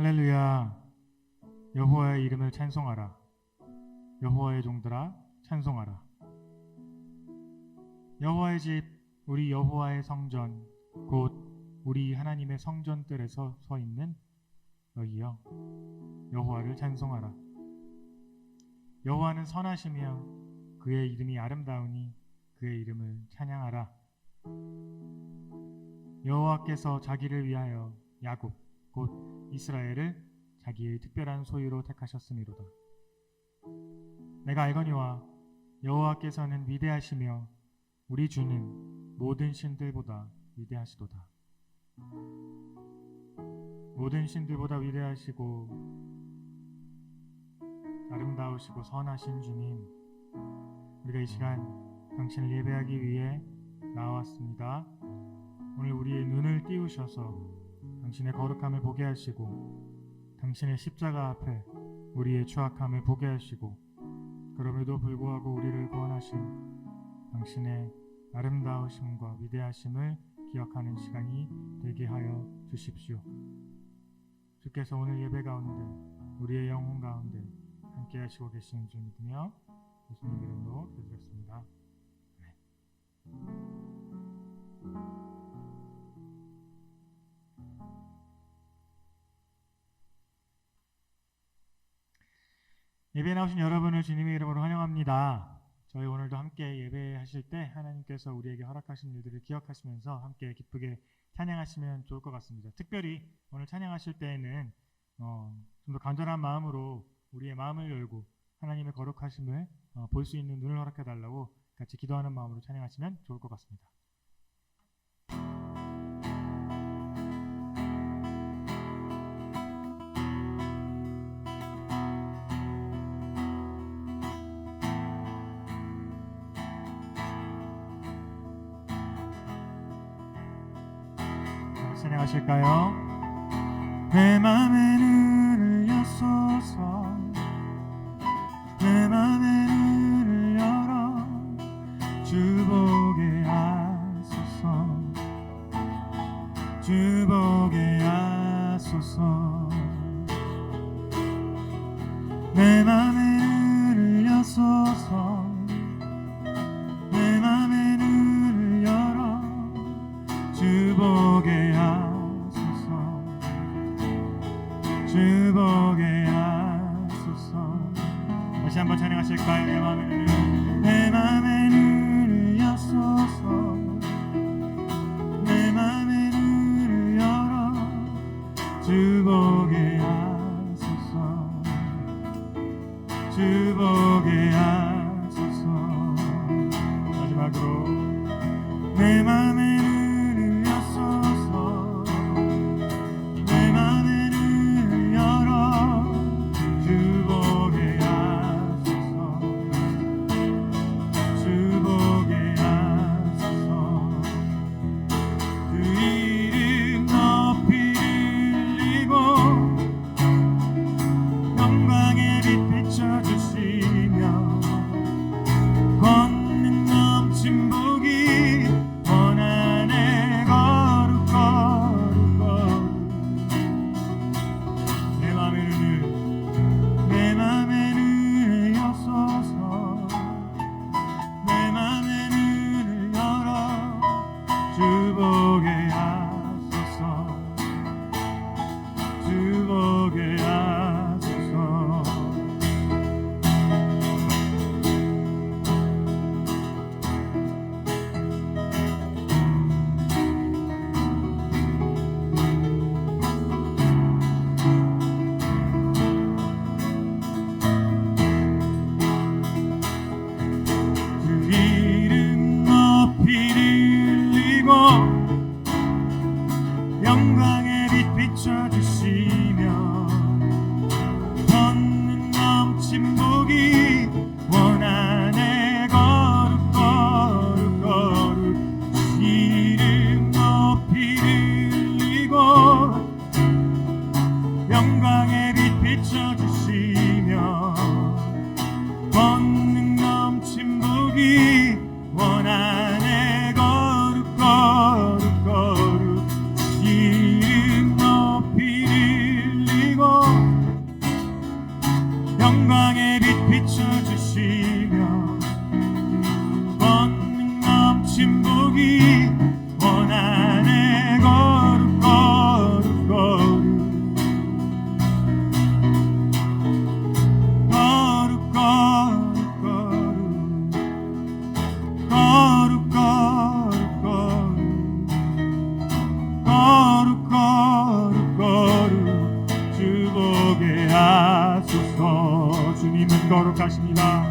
할렐루야. 여호와의 이름을 찬송하라. 여호와의 종들아 찬송하라. 여호와의 집, 우리 여호와의 성전, 곧 우리 하나님의 성전들에서 서 있는 너희여, 여호와를 찬송하라. 여호와는 선하시며 그의 이름이 아름다우니 그의 이름을 찬양하라. 여호와께서 자기를 위하여 야곱 곧 이스라엘을 자기의 특별한 소유로 택하셨음이로다. 내가 알거니와 여호와께서는 위대하시며 우리 주는 모든 신들보다 위대하시도다. 모든 신들보다 위대하시고 아름다우시고 선하신 주님, 우리가 이 시간 당신을 예배하기 위해 나왔습니다. 오늘 우리의 눈을 띄우셔서 당신의 거룩함을 보게 하시고 당신의 십자가 앞에 우리의 추악함을 보게 하시고 그럼에도 불구하고 우리를 구원하신 당신의 아름다우심과 위대하심을 기억하는 시간이 되게 하여 주십시오. 주께서 오늘 예배 가운데 우리의 영혼 가운데 함께 하시고 계시는 줄 믿으며 예수님 이름으로 기도드렸습니다. 예배에 나오신 여러분을 주님의 이름으로 환영합니다. 저희 오늘도 함께 예배하실 때 하나님께서 우리에게 허락하신 일들을 기억하시면서 함께 기쁘게 찬양하시면 좋을 것 같습니다. 특별히 오늘 찬양하실 때에는 좀 더 간절한 마음으로 우리의 마음을 열고 하나님의 거룩하심을 볼 수 있는 눈을 허락해 달라고 같이 기도하는 마음으로 찬양하시면 좋을 것 같습니다. 찬양하실까요? 내 맘에 눈을 여소서, 내 맘에 눈을 열어 주 보게 하소서, 주 보게 하소서. 내 맘에 눈을 여소서, 내 맘에 눈을 열어 주 보게 하소서, 주 보게 하소서. 다시 한번 찬양하실까요? 내 맘에 눈을 여소서, 내 맘에 눈을 열어 주 보게 하소서, 주 보게 하소서. 마지막으로 내 맘에 눈을 여소서, 내 맘에 눈을 열어 주 보게 하소서, 주 보게 하소서. 그 이름 높이 들리고 영광의 빛 비춰주시며 권능 넘친 복이 원한에 거룩 거룩 거룩. 내 맘에 눈을 여소서, 내 맘에 눈을 열어 주 보게 하소서, 주 보게 하소서. 그 이름 높이 들리고 영광의 빛 비춰주시며 권능 넘친 복이 원한에 거룩 거룩 거룩. 이름 높이 들리고 영광의 빛 비춰주시며 권능 넘친 복이 원한에 거룩 거룩 거룩. 이름 높이 들리고 주신 복이 원하네 거룩 거룩 거룩 거룩 거룩 거룩 거룩 거룩 거룩 주보게 하소서. 주님은 거룩하십니다.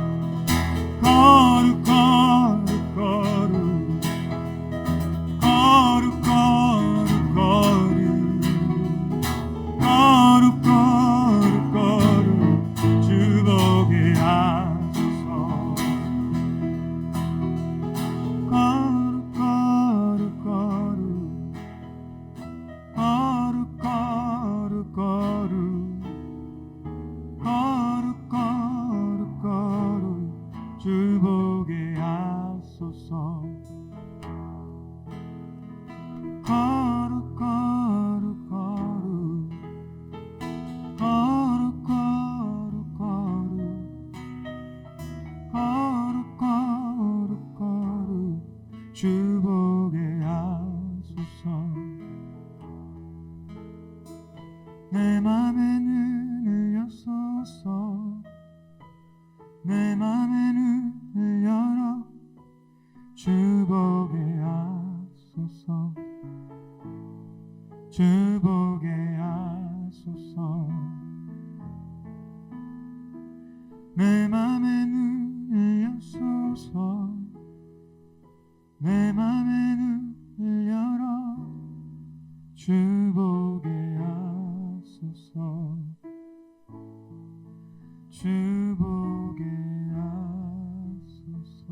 거룩 거룩 거룩 거룩 거룩 거룩 거룩 거룩 주보게 하소서. 거룩 거룩 거룩 거룩 거룩 거룩 거룩 거룩 주보게 하소서. 거룩 거룩 거룩 거룩 거룩 거룩 거룩 거룩 주보게 하소서. 내 맘에 눈을 여소서. 내 맘에 눈을 열어 주보게 하소서. 주보게 하소서. 내 맘에 눈을 여소서. 내 맘에 눈을 열어 주보게 하소서. 주보게 하소서.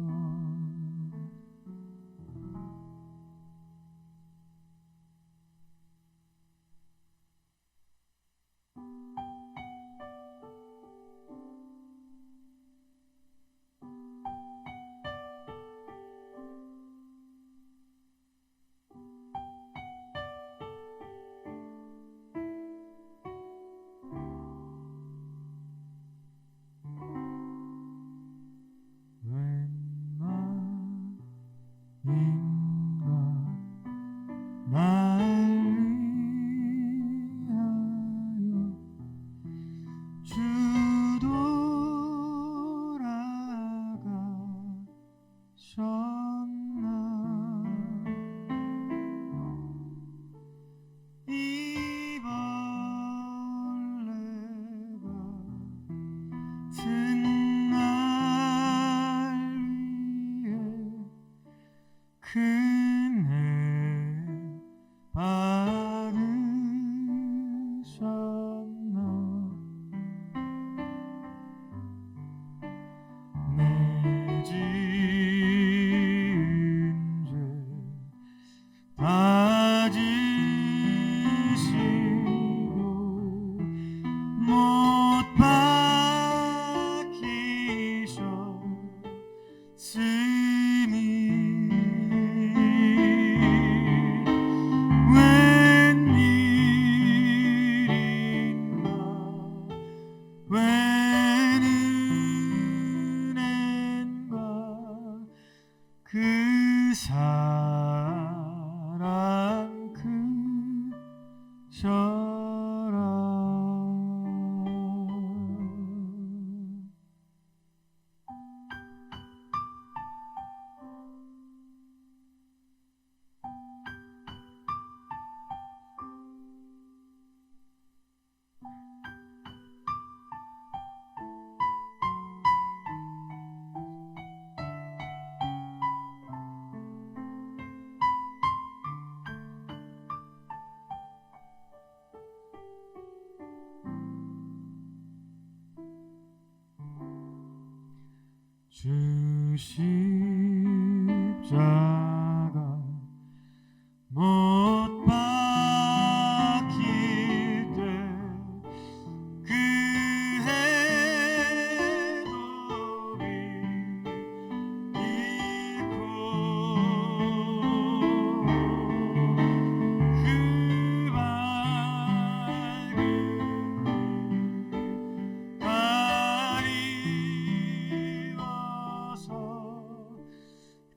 주 십자가 못 박힐 때 그 해독이 잃고 그 밝은 가리워서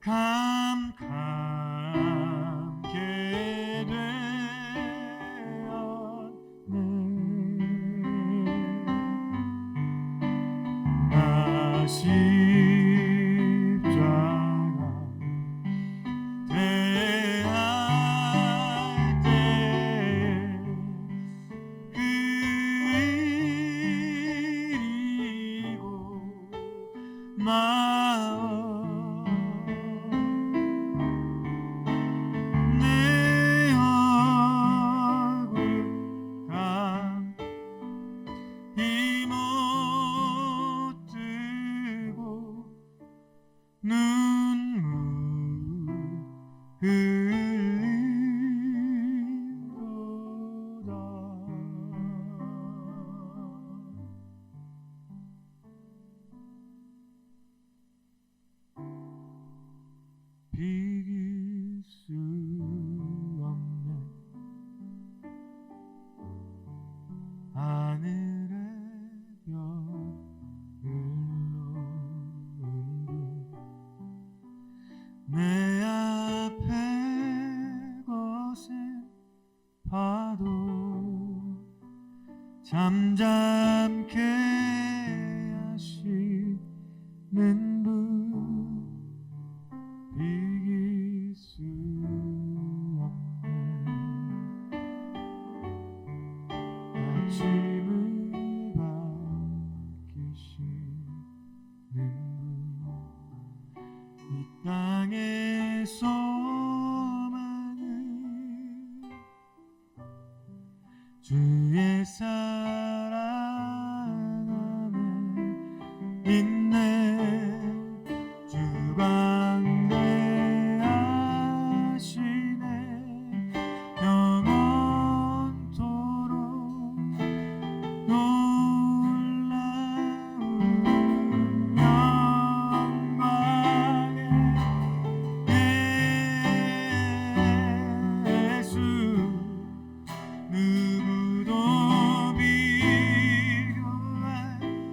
감감 흘린도다. 비길 수 없는 하늘의 별을 놓은 내 앞에 거센 파도 잠잠케 하시는 분 비길 수 없는 아침을 밝히시는 분 이 땅에서 많은 주의 사랑 안에 있네. 주 광대하시네. 영원토록 놀라운 영광의 예수 누구도 비교할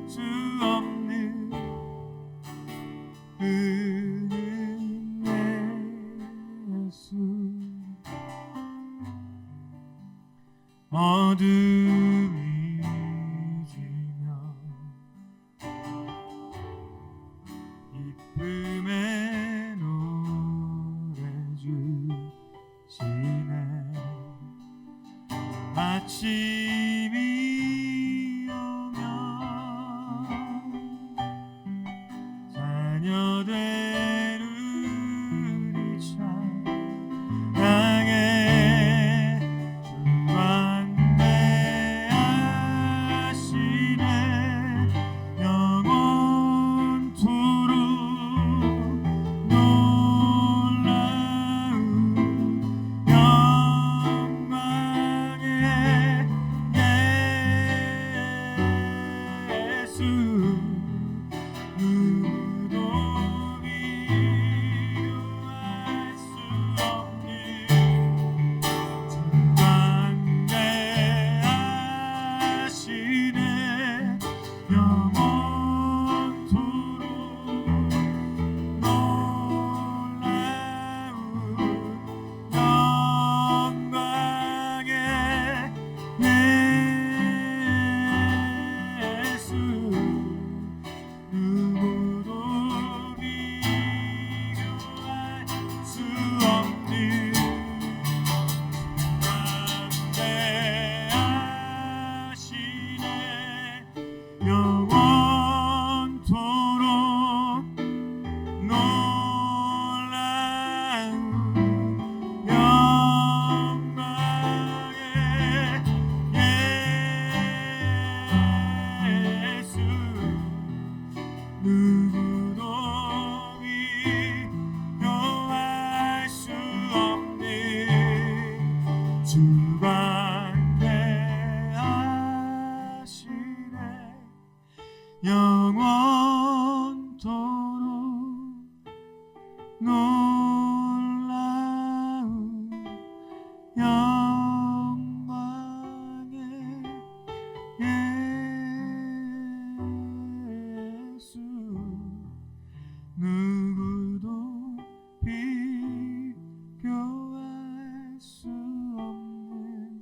수 없는 은혜 예수. 어둠이 지면 기쁨의 노래 주시네. 아침이 오면 자녀들 우리 찬양해. 주 광대하시네. 영원토록 놀라운 영광의 예수 누구도 비교할 수 없는 주 광대하시네. 영원토록 놀라운 영광의 예수 누구도 비교할 수 없는 광대하시네. 영원토록 놀라운 영광의 예수 누구도 비교할 수 없는 주 광대하시네. 영원토록 놀라운 영광의 예수 누구도 비교할 수 없는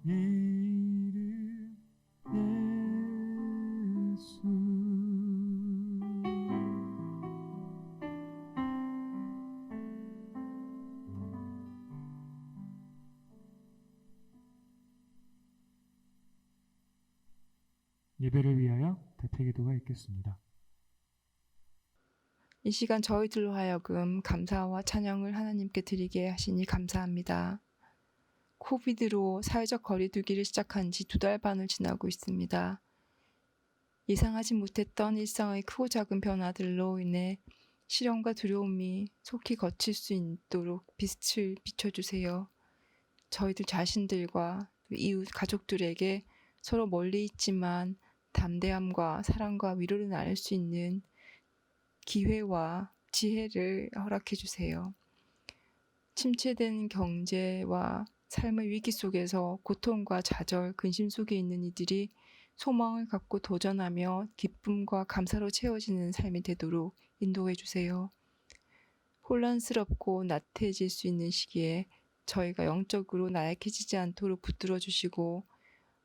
이름 예수. 예배를 위하여 대표기도가 있겠습니다. 이 시간 저희들로 하여금 감사와 찬양을 하나님께 드리게 하시니 감사합니다. 코비드로 사회적 거리두기를 시작한 지 2달 반을 지나고 있습니다. 예상하지 못했던 일상의 크고 작은 변화들로 인해 시련과 두려움이 속히 거칠 수 있도록 빛을 비춰주세요. 저희들 자신들과 이웃 가족들에게 서로 멀리 있지만 담대함과 사랑과 위로를 나눌 수 있는 기회와 지혜를 허락해 주세요. 침체된 경제와 삶의 위기 속에서 고통과 좌절, 근심 속에 있는 이들이 소망을 갖고 도전하며 기쁨과 감사로 채워지는 삶이 되도록 인도해 주세요. 혼란스럽고 나태해질 수 있는 시기에 저희가 영적으로 나약해지지 않도록 붙들어 주시고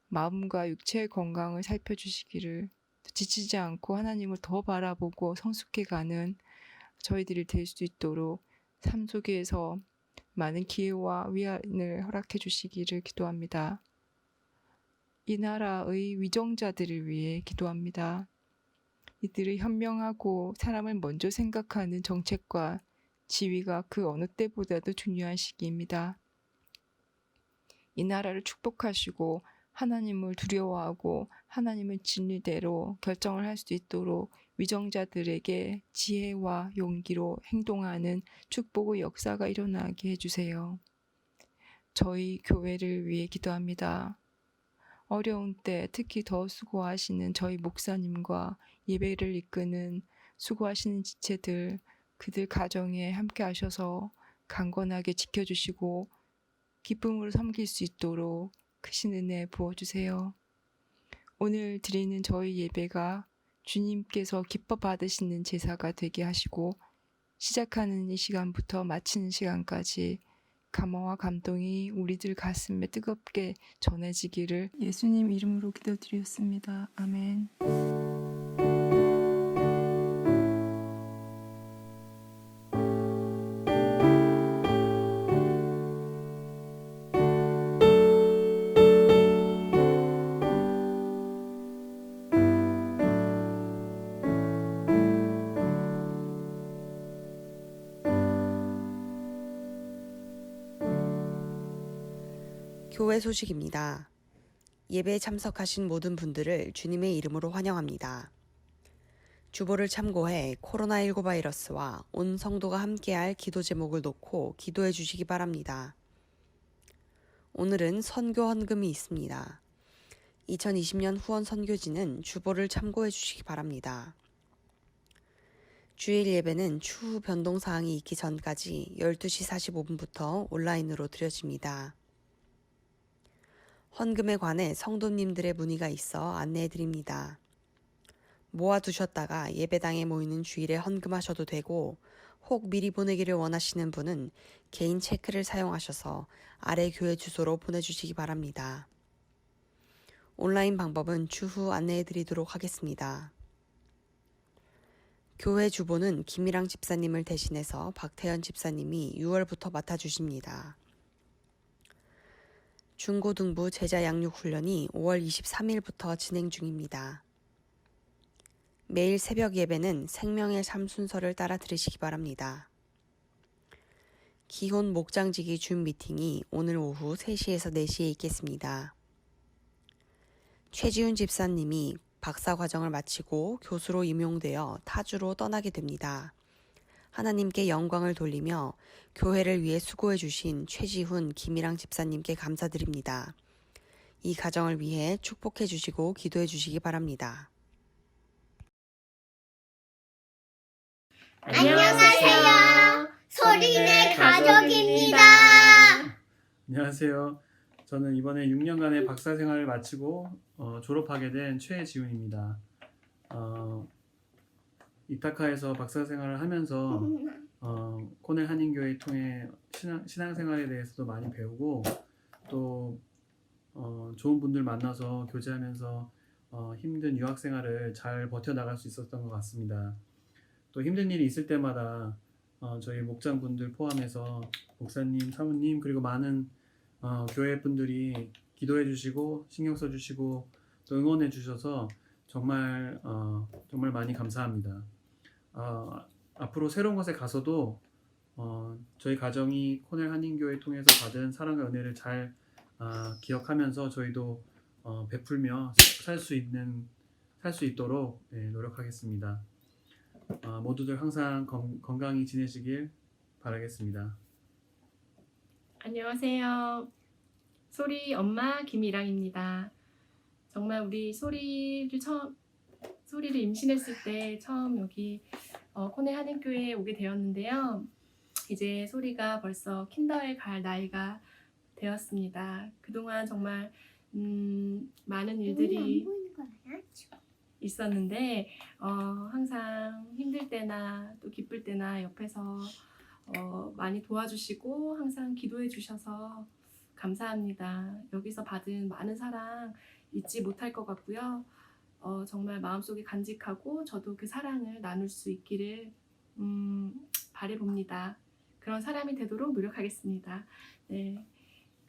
마음과 육체의 건강을 살펴주시기를, 지치지 않고 하나님을 더 바라보고 성숙해가는 저희들이 될 수 있도록 삶 속에서 많은 기회와 위안을 허락해 주시기를 기도합니다. 이 나라의 위정자들을 위해 기도합니다. 이들의 현명하고 사람을 먼저 생각하는 정책과 지위가 그 어느 때보다도 중요한 시기입니다. 이 나라를 축복하시고 하나님을 두려워하고 하나님의 진리대로 결정을 할 수 있도록 위정자들에게 지혜와 용기로 행동하는 축복의 역사가 일어나게 해주세요. 저희 교회를 위해 기도합니다. 어려운 때 특히 더 수고하시는 저희 목사님과 예배를 이끄는 수고하시는 지체들, 그들 가정에 함께 하셔서 강건하게 지켜주시고 기쁨으로 섬길 수 있도록 크신 은혜 부어주세요. 오늘 드리는 저희 예배가 주님께서 기뻐 받으시는 제사가 되게 하시고 시작하는 이 시간부터 마치는 시간까지 감화와 감동이 우리들 가슴에 뜨겁게 전해지기를 예수님 이름으로 기도드렸습니다. 아멘. 교회 소식입니다. 예배에 참석하신 모든 분들을 주님의 이름으로 환영합니다. 주보를 참고해 코로나19 바이러스와 온 성도가 함께할 기도 제목을 놓고 기도해 주시기 바랍니다. 오늘은 선교 헌금이 있습니다. 2020년 후원 선교지는 주보를 참고해 주시기 바랍니다. 주일 예배는 추후 변동사항이 있기 전까지 12시 45분부터 온라인으로 드려집니다. 헌금에 관해 성도님들의 문의가 있어 안내해드립니다. 모아두셨다가 예배당에 모이는 주일에 헌금하셔도 되고 혹 미리 보내기를 원하시는 분은 개인 체크를 사용하셔서 아래 교회 주소로 보내주시기 바랍니다. 온라인 방법은 추후 안내해드리도록 하겠습니다. 교회 주보는 김일랑 집사님을 대신해서 박태현 집사님이 6월부터 맡아주십니다. 중고등부 제자 양육 훈련이 5월 23일부터 진행 중입니다. 매일 새벽 예배는 생명의 삶 순서를 따라 들으시기 바랍니다. 기혼 목장지기 준 미팅이 오늘 오후 3시에서 4시에 있겠습니다. 최지훈 집사님이 박사 과정을 마치고 교수로 임용되어 타주로 떠나게 됩니다. 하나님께 영광을 돌리며 교회를 위해 수고해 주신 최지훈, 김일랑 집사님께 감사드립니다. 이 가정을 위해 축복해 주시고 기도해 주시기 바랍니다. 안녕하세요. 소리네 가족입니다. 안녕하세요. 저는 이번에 6년간의 박사 생활을 마치고 졸업하게 된 최지훈입니다. 이타카에서 박사 생활을 하면서 코넬 한인교회 통해 신앙생활에 대해서도 많이 배우고 또 좋은 분들 만나서 교제하면서 힘든 유학생활을 잘 버텨나갈 수 있었던 것 같습니다. 또 힘든 일이 있을 때마다 저희 목장분들 포함해서 목사님, 사모님 그리고 많은 교회 분들이 기도해 주시고 신경 써 주시고 또 응원해 주셔서 정말 많이 감사합니다. 앞으로 새로운 곳에 가서도 저희 가정이 코넬 한인교회 통해서 받은 사랑과 은혜를 잘 기억하면서 저희도 베풀며 살 수 있도록 노력하겠습니다. 모두들 항상 건강히 지내시길 바라겠습니다. 안녕하세요. 소리 엄마 김이랑입니다. 정말 우리 소리를 임신했을 때 처음 여기 코네 한인교회에 오게 되었는데요. 이제 소리가 벌써 킨더에 갈 나이가 되었습니다. 그동안 정말 많은 일들이 있었는데 항상 힘들 때나 또 기쁠 때나 옆에서 많이 도와주시고 항상 기도해 주셔서 감사합니다. 여기서 받은 많은 사랑 잊지 못할 것 같고요. 정말 마음속에 간직하고 저도 그 사랑을 나눌 수 있기를 바라봅니다. 그런 사람이 되도록 노력하겠습니다. 네.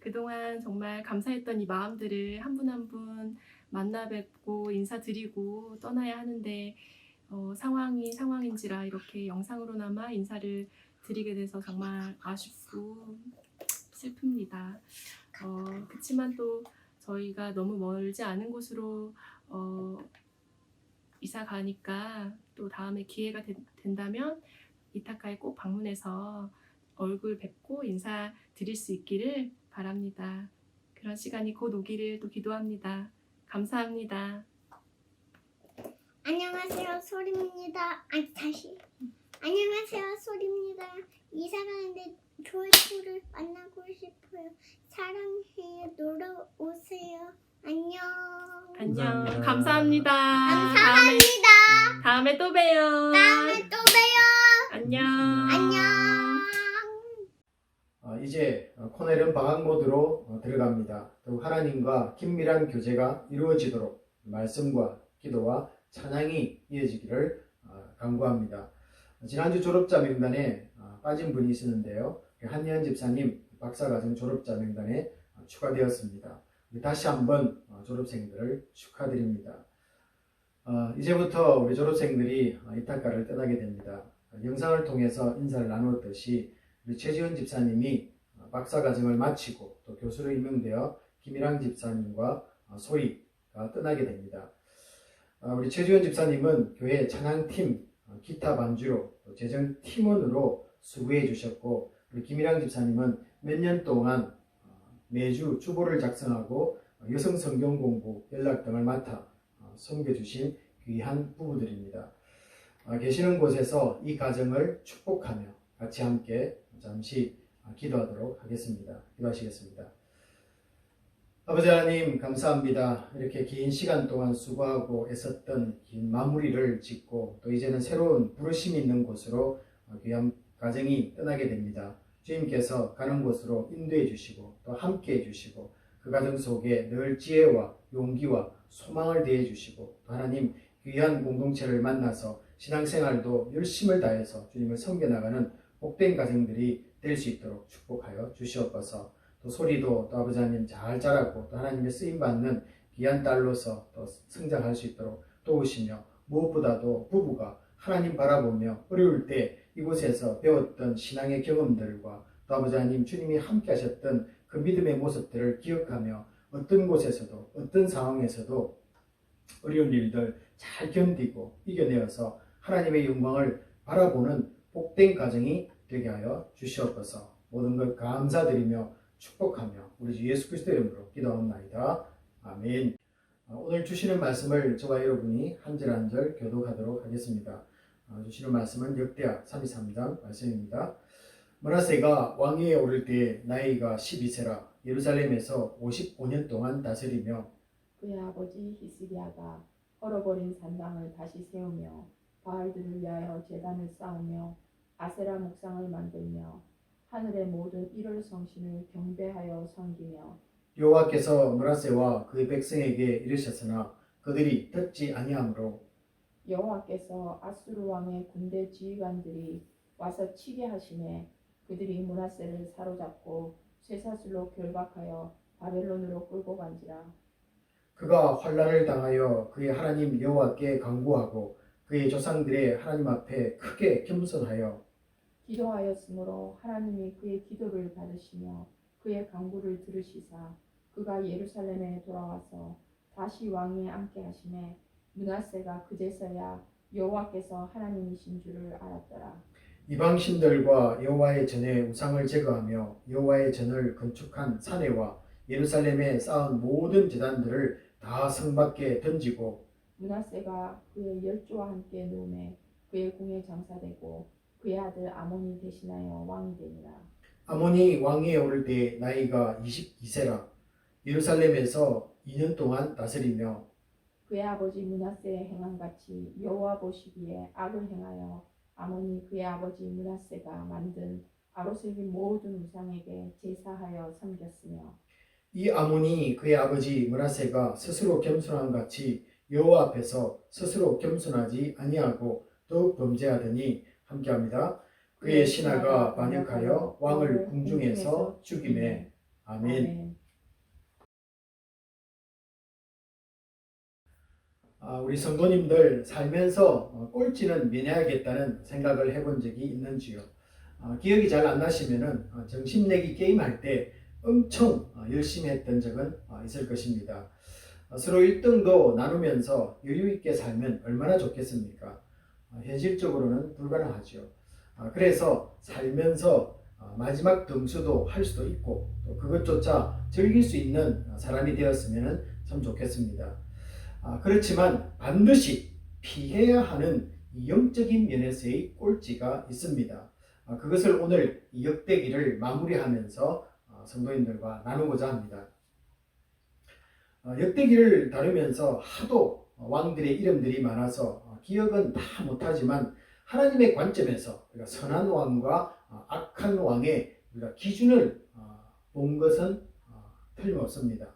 그동안 정말 감사했던 이 마음들을 한 분 한 분 만나 뵙고 인사드리고 떠나야 하는데 상황이 상황인지라 이렇게 영상으로나마 인사를 드리게 돼서 정말 아쉽고 슬픕니다. 그렇지만 또 저희가 너무 멀지 않은 곳으로 이사 가니까 또 다음에 기회가 된다면 이타카에 꼭 방문해서 얼굴 뵙고 인사 드릴 수 있기를 바랍니다. 그런 시간이 곧 오기를 또 기도합니다. 감사합니다. 안녕하세요, 소리입니다. 안녕하세요, 소리입니다. 이사 가는데 조회수를 만나고 싶어요. 사랑해요. 놀러 오세요. 안녕. 안녕. 감사합니다. 감사합니다. 다음에 또 봬요. 다음에 또 봬요. 안녕. 안녕. 이제 코넬은 방학 모드로 들어갑니다. 더욱 하나님과 긴밀한 교제가 이루어지도록 말씀과 기도와 찬양이 이어지기를 간구합니다. 지난주 졸업자 명단에 빠진 분이 있었는데요. 한예은 집사님 박사과정 졸업자 명단에 추가되었습니다. 다시 한번 졸업생들을 축하드립니다. 이제부터 우리 졸업생들이 이타카를 떠나게 됩니다. 영상을 통해서 인사를 나누었듯이 우리 최지훈 집사님이 박사과정을 마치고 또 교수로 임명되어 김일랑 집사님과 소희가 떠나게 됩니다. 우리 최지훈 집사님은 교회 찬양팀 기타 반주로 또 재정팀원으로 수고해 주셨고 우리 김일랑 집사님은 몇 년 동안 매주 주보를 작성하고 여성 성경 공부 연락 등을 맡아 섬겨주신 귀한 부부들입니다. 계시는 곳에서 이 가정을 축복하며 같이 함께 잠시 기도하도록 하겠습니다. 기도하시겠습니다. 아버지 하나님 감사합니다. 이렇게 긴 시간 동안 수고하고 애썼던 긴 마무리를 짓고 또 이제는 새로운 부르심이 있는 곳으로 귀한 가정이 떠나게 됩니다. 주님께서 가는 곳으로 인도해 주시고 또 함께 해 주시고 그 가정 속에 늘 지혜와 용기와 소망을 대해 주시고 또 하나님 귀한 공동체를 만나서 신앙생활도 열심을 다해서 주님을 섬겨나가는 복된 가정들이 될 수 있도록 축복하여 주시옵소서. 또 소리도 또 아버지 하나님 잘 자라고 또 하나님의 쓰임받는 귀한 딸로서 또 성장할 수 있도록 도우시며 무엇보다도 부부가 하나님 바라보며 어려울 때 이곳에서 배웠던 신앙의 경험들과 또 아버지 하나님 주님이 함께 하셨던 그 믿음의 모습들을 기억하며 어떤 곳에서도 어떤 상황에서도 어려운 일들 잘 견디고 이겨내어서 하나님의 영광을 바라보는 복된 가정이 되게 하여 주시옵소서. 모든 것 감사드리며 축복하며 우리 주 예수 그리스도의 이름으로 기도하옵나이다. 아멘. 오늘 주시는 말씀을 저와 여러분이 한 절 한 절 교독하도록 하겠습니다. 주시는 말씀은 역대하 33장 말씀입니다. 므낫세가 왕위에 오를 때 나이가 12세라 예루살렘에서 55년 동안 다스리며 그의 아버지 히스기야가 헐어버린 산당을 다시 세우며 바알들을 위하여 제단을 쌓으며 아세라 목상을 만들며 하늘의 모든 일월 성신을 경배하여 섬기며 여호와께서 므낫세와 그의 백성에게 이르셨으나 그들이 듣지 아니하므로 여호와께서 아수르 왕의 군대 지휘관들이 와서 치게 하심에 그들이 므낫세를 사로잡고 쇠사슬로 결박하여 바벨론으로 끌고 간지라. 그가 환난을 당하여 그의 하나님 여호와께 간구하고 그의 조상들의 하나님 앞에 크게 겸손하여 기도하였으므로 하나님이 그의 기도를 받으시며 그의 간구를 들으시사 그가 예루살렘에 돌아와서 다시 왕위에 앉게 하심에 므낫세가 그제서야 여호와께서 하나님이신 줄을 알았더라. 이방 신들과 여호와의 전에 우상을 제거하며 여호와의 전을 건축한 사내와 예루살렘에 쌓은 모든 제단들을 다 성 밖에 던지고 므낫세가 그의 열조와 함께 누움에 그의 궁에 장사되고 그의 아들 아몬이 대신하여 왕이 되니라. 아몬이 왕위에 오를 때 나이가 22세라 예루살렘에서 2년 동안 다스리며 그의 아버지 므낫세의 행한 같이 여호와 보시기에 악을 행하여 아몬이 그의 아버지 므낫세가 만든 아로셀린 모든 우상에게 제사하여 섬겼으며 이 아몬이 그의 아버지 므낫세가 스스로 겸손한 같이 여호와 앞에서 스스로 겸손하지 아니하고 더욱 범죄하더니 함께합니다. 그의 신하가 반역하여 왕을 궁중에서 죽이매. 아멘. 우리 성도님들 살면서 꼴찌는 면해야겠다는 생각을 해본 적이 있는지요? 기억이 잘 안 나시면은 정신내기 게임 할 때 엄청 열심히 했던 적은 있을 것입니다. 서로 1등도 나누면서 여유 있게 살면 얼마나 좋겠습니까? 현실적으로는 불가능하죠. 그래서 살면서 마지막 등수도 할 수도 있고 또 그것조차 즐길 수 있는 사람이 되었으면 참 좋겠습니다. 그렇지만 반드시 피해야 하는 이 영적인 면에서의 꼴찌가 있습니다. 그것을 오늘 이 역대기를 마무리하면서 성도님들과 나누고자 합니다. 역대기를 다루면서 하도 왕들의 이름들이 많아서 기억은 다 못하지만 하나님의 관점에서 우리가 선한 왕과 악한 왕의 우리가 기준을 본 것은 틀림없습니다.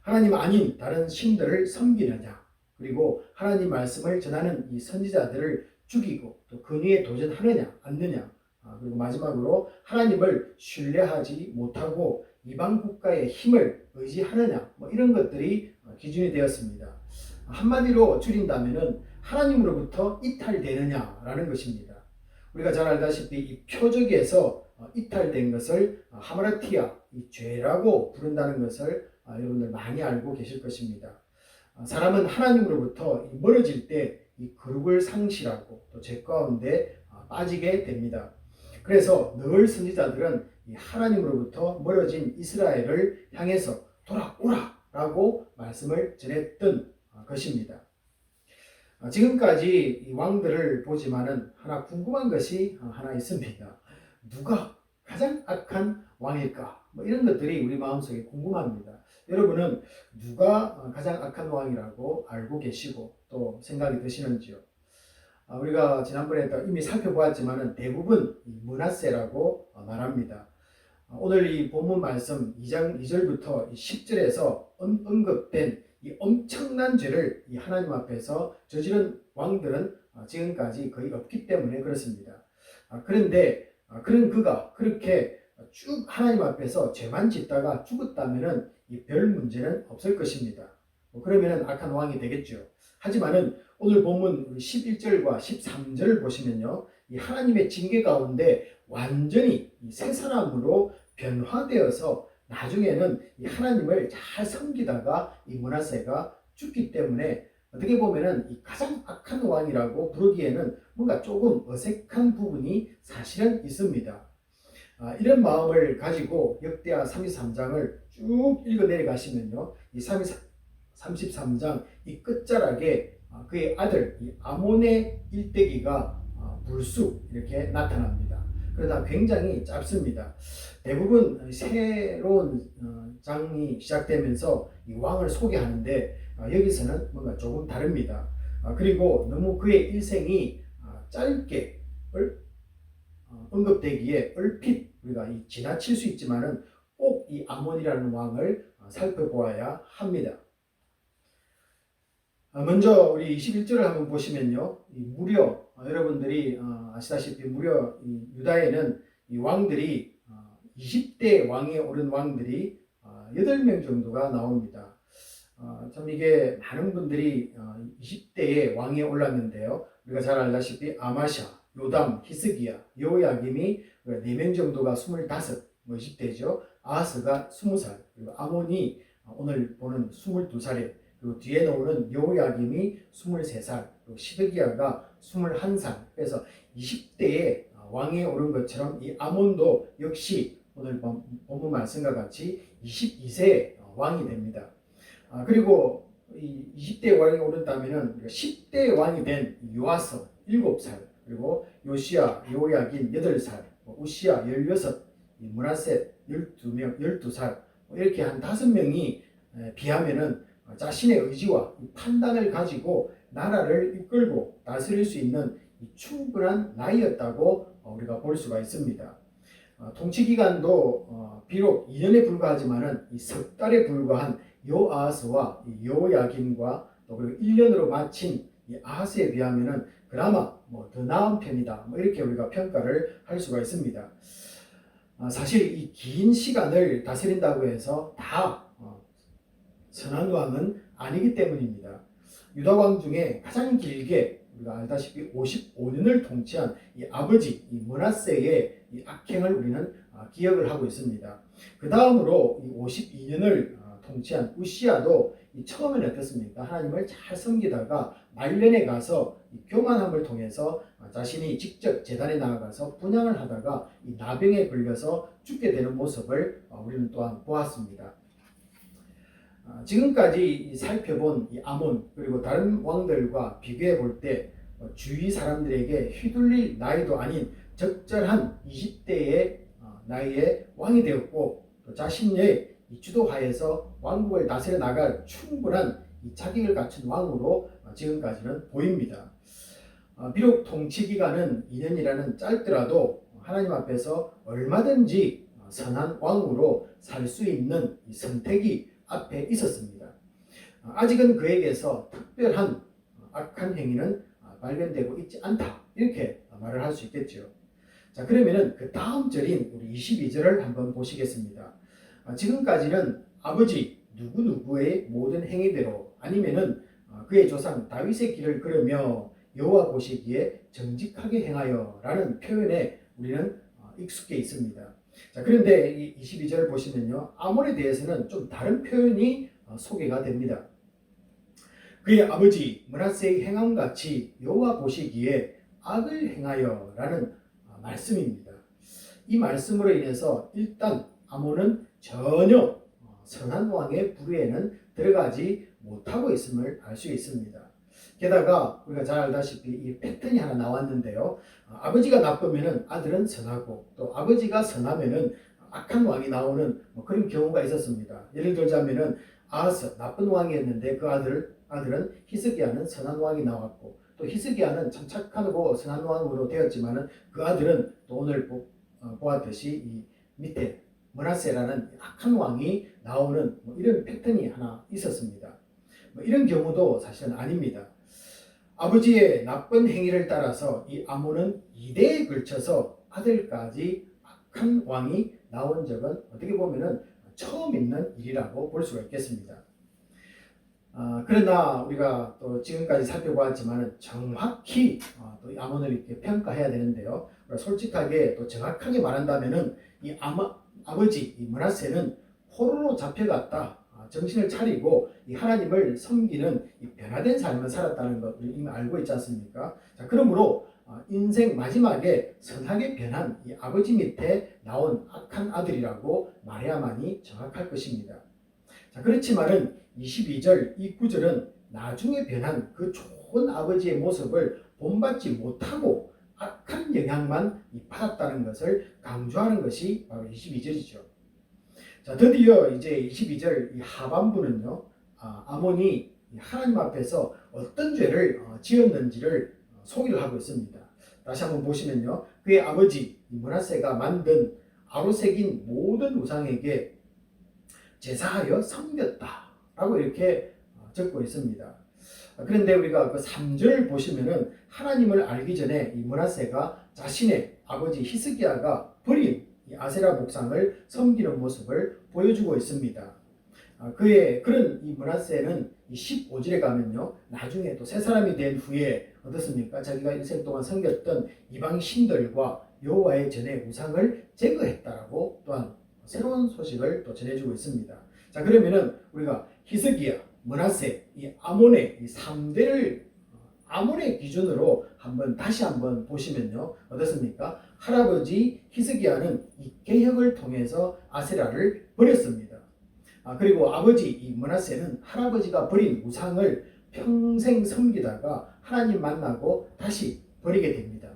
하나님 아닌 다른 신들을 섬기느냐, 그리고 하나님 말씀을 전하는 이 선지자들을 죽이고 또 근위에 도전하느냐 않느냐, 그리고 마지막으로 하나님을 신뢰하지 못하고 이방 국가의 힘을 의지하느냐, 이런 것들이 기준이 되었습니다. 한마디로 줄인다면은 하나님으로부터 이탈되느냐라는 것입니다. 우리가 잘 알다시피 이 표적에서 이탈된 것을 하마르티아, 이 죄라고 부른다는 것을 여러분들 많이 알고 계실 것입니다. 사람은 하나님으로부터 멀어질 때 이 거룩을 상실하고 또 죄 가운데 빠지게 됩니다. 그래서 늘 선지자들은 이 하나님으로부터 멀어진 이스라엘을 향해서 돌아오라라고 말씀을 전했던 것입니다. 지금까지 이 왕들을 보지만은 하나 궁금한 것이 하나 있습니다. 누가 가장 악한 왕일까? 이런 것들이 우리 마음속에 궁금합니다. 여러분은 누가 가장 악한 왕이라고 알고 계시고 또 생각이 드시는지요? 우리가 지난번에 이미 살펴보았지만 대부분 므낫세라고 말합니다. 오늘 이 본문 말씀 2장 2절부터 10절에서 언급된 이 엄청난 죄를 이 하나님 앞에서 저지른 왕들은 지금까지 거의 없기 때문에 그렇습니다. 그런데 그런 그가 그렇게 쭉 하나님 앞에서 죄만 짓다가 죽었다면은 이 별 문제는 없을 것입니다. 그러면은 악한 왕이 되겠죠. 하지만은 오늘 본문 11절과 13절을 보시면요, 이 하나님의 징계 가운데 완전히 새 사람으로 변화되어서 나중에는 이 하나님을 잘 섬기다가 이 므낫세가 죽기 때문에 어떻게 보면은 이 가장 악한 왕이라고 부르기에는 뭔가 조금 어색한 부분이 사실은 있습니다. 이런 마음을 가지고 역대하 33장을 쭉 읽어 내려가시면요, 이 33장 이 끝자락에 그의 아들 이 아몬의 일대기가 불쑥 이렇게 나타납니다. 그러다 굉장히 짧습니다. 대부분 새로운 장이 시작되면서 이 왕을 소개하는데 여기서는 뭔가 조금 다릅니다. 그리고 너무 그의 일생이 짧게 언급되기에 얼핏 우리가 지나칠 수 있지만은 꼭 이 아몬이라는 왕을 살펴보아야 합니다. 먼저 우리 21절을 한번 보시면요, 무려 여러분들이 아시다시피 무려 이 유다에는 이 왕들이 20대 왕에 오른 왕들이 8명 정도가 나옵니다. 참 이게 많은 분들이 20대에 왕에 올랐는데요, 우리가 잘 알다시피 아마샤, 요담, 히스기야, 여호야김이 4명 정도가 25, 20대죠. 아하스가 20살, 그리고 아몬이 오늘 보는 22살에, 그리고 뒤에 나오는 여호야김이 23살, 그리고 시드기야가 21살, 그래서 20대에 왕에 오른 것처럼 이 아몬도 역시 오늘 본문 말씀과 같이 22세에 왕이 됩니다. 그리고 이 20대 왕이 오른다면은 10대 왕이 된 요아스 7살, 그리고 요시야, 요야긴 8살, 우시야 16, 므낫세 12살, 이렇게 한 5명이 비하면은 자신의 의지와 판단을 가지고 나라를 이끌고 다스릴 수 있는 충분한 나이였다고 우리가 볼 수가 있습니다. 통치 기간도 비록 2년에 불과하지만은 이 석 달에 불과한 요아하스와 요야긴과 또 그리고 1년으로 마친 이 아하스에 비하면은 그나마 더 나은 편이다. 이렇게 우리가 평가를 할 수가 있습니다. 사실 이 긴 시간을 다스린다고 해서 다 선한 왕은 아니기 때문입니다. 유다 왕 중에 가장 길게 우리가 알다시피 55년을 통치한 이 아버지 이 므낫세의 이 악행을 우리는 기억을 하고 있습니다. 그 다음으로 이 52년을 통치한 우시야도 처음에는 어떻습니까? 하나님을 잘 섬기다가 말년에 가서 이 교만함을 통해서 자신이 직접 제단에 나아가서 분향을 하다가 이 나병에 걸려서 죽게 되는 모습을 우리는 또한 보았습니다. 지금까지 살펴본 이 아몬 그리고 다른 왕들과 비교해 볼 때 주위 사람들에게 휘둘릴 나이도 아닌 적절한 20대의 나이에 왕이 되었고 또 자신의 주도하에서 왕국을 다스려 나갈 충분한 이 자격을 갖춘 왕으로 지금까지는 보입니다. 비록 통치 기간은 2년이라는 짧더라도 하나님 앞에서 얼마든지 선한 왕으로 살 수 있는 이 선택이 앞에 있었습니다. 아직은 그에게서 특별한 악한 행위는 발견되고 있지 않다, 이렇게 말을 할 수 있겠죠. 자, 그러면은 그 다음 절인 우리 22절을 한번 보시겠습니다. 지금까지는 아버지 누구누구의 모든 행위대로 아니면은 그의 조상 다윗의 길을 걸으며 여호와 보시기에 정직하게 행하여 라는 표현에 우리는 익숙해 있습니다. 자, 그런데 이 22절을 보시면요, 아몬에 대해서는 좀 다른 표현이 소개가 됩니다. 그의 아버지 므낫세의 행함같이 여호와 보시기에 악을 행하여 라는 말씀입니다. 이 말씀으로 인해서 일단 아몬은 전혀 선한 왕의 부류에는 들어가지 못하고 있음을 알 수 있습니다. 게다가 우리가 잘 알다시피 이 패턴이 하나 나왔는데요. 아버지가 나쁘면은 아들은 선하고 또 아버지가 선하면은 악한 왕이 나오는 그런 경우가 있었습니다. 예를 들자면은 아하스 나쁜 왕이었는데 그 아들은 히스기야는 선한 왕이 나왔고 또 히스기야는 참 착하고 선한 왕으로 되었지만은 그 아들은 또 오늘 보았듯이 이 밑에 므낫세라는 악한 왕이 나오는 이런 패턴이 하나 있었습니다. 이런 경우도 사실은 아닙니다. 아버지의 나쁜 행위를 따라서 이 아몬은 2대에 걸쳐서 아들까지 악한 왕이 나온 적은 어떻게 보면은 처음 있는 일이라고 볼 수가 있겠습니다. 그러나 우리가 또 지금까지 살펴보았지만 정확히 또 이 아몬을 이렇게 평가해야 되는데요. 솔직하게 또 정확하게 말한다면은 이 아버지 이 므낫세는 포로로 잡혀갔다. 정신을 차리고 이 하나님을 섬기는 이 변화된 삶을 살았다는 것을 이미 알고 있지 않습니까? 자, 그러므로 인생 마지막에 선하게 변한 이 아버지 밑에 나온 악한 아들이라고 말해야만이 정확할 것입니다. 자, 그렇지만은 22절 이 구절은 나중에 변한 그 좋은 아버지의 모습을 본받지 못하고 악한 영향만 받았다는 것을 강조하는 것이 바로 22절이죠. 자, 드디어 이제 22절 이 하반부는요, 아몬이 하나님 앞에서 어떤 죄를 지었는지를 소개를 하고 있습니다. 다시 한번 보시면요, 그의 아버지 므낫세가 만든 아로새긴 모든 우상에게 제사하여 섬겼다라고 이렇게 적고 있습니다. 그런데 우리가 그 3절을 보시면은 하나님을 알기 전에 이 므낫세가 자신의 아버지 히스기야가 버린 이 아세라 목상을 섬기는 모습을 보여주고 있습니다. 그의 그런 이 므낫세는 이 15절에 가면요, 나중에 또 새 사람이 된 후에 어떻습니까? 자기가 일생 동안 섬겼던 이방 신들과 여호와의 전에 우상을 제거했다라고 또한 새로운 소식을 또 전해주고 있습니다. 자, 그러면은 우리가 히스기야, 므낫세, 이 아몬의 이 3대를 아몬의 기준으로 다시 한번 보시면요. 어떻습니까? 할아버지 히스기야는 이 개혁을 통해서 아세라를 버렸습니다. 그리고 아버지 이 므낫세는 할아버지가 버린 우상을 평생 섬기다가 하나님 만나고 다시 버리게 됩니다.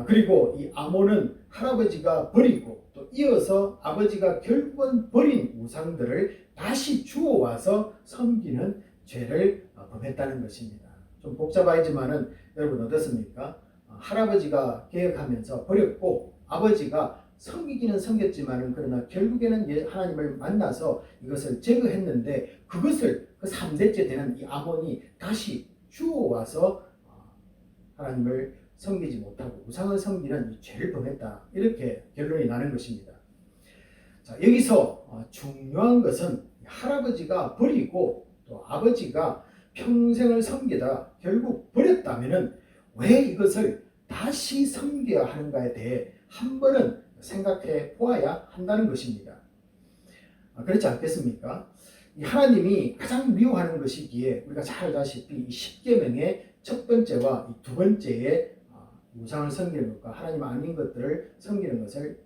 그리고 이 아몬은 할아버지가 버리고 또 이어서 아버지가 결국은 버린 우상들을 다시 주워와서 섬기는 죄를 범했다는 것입니다. 좀 복잡하지만은 여러분 어떻습니까? 할아버지가 개혁하면서 버렸고 아버지가 섬기기는 섬겼지만은 그러나 결국에는 하나님을 만나서 이것을 제거했는데 그것을 그 3대째 되는 이 아몬이 다시 주워와서 하나님을 섬기지 못하고 우상을 섬기는 이 죄를 범했다. 이렇게 결론이 나는 것입니다. 자, 여기서 중요한 것은 할아버지가 버리고 또 아버지가 평생을 섬기다 결국 버렸다면은 왜 이것을 다시 섬겨야 하는가에 대해 한 번은 생각해 보아야 한다는 것입니다. 그렇지 않겠습니까? 하나님이 가장 미워하는 것이기에 우리가 잘 알다시피 이 10계명의 첫 번째와 이 두 번째의 우상을 섬기는 것과 하나님 아닌 것들을 섬기는 것을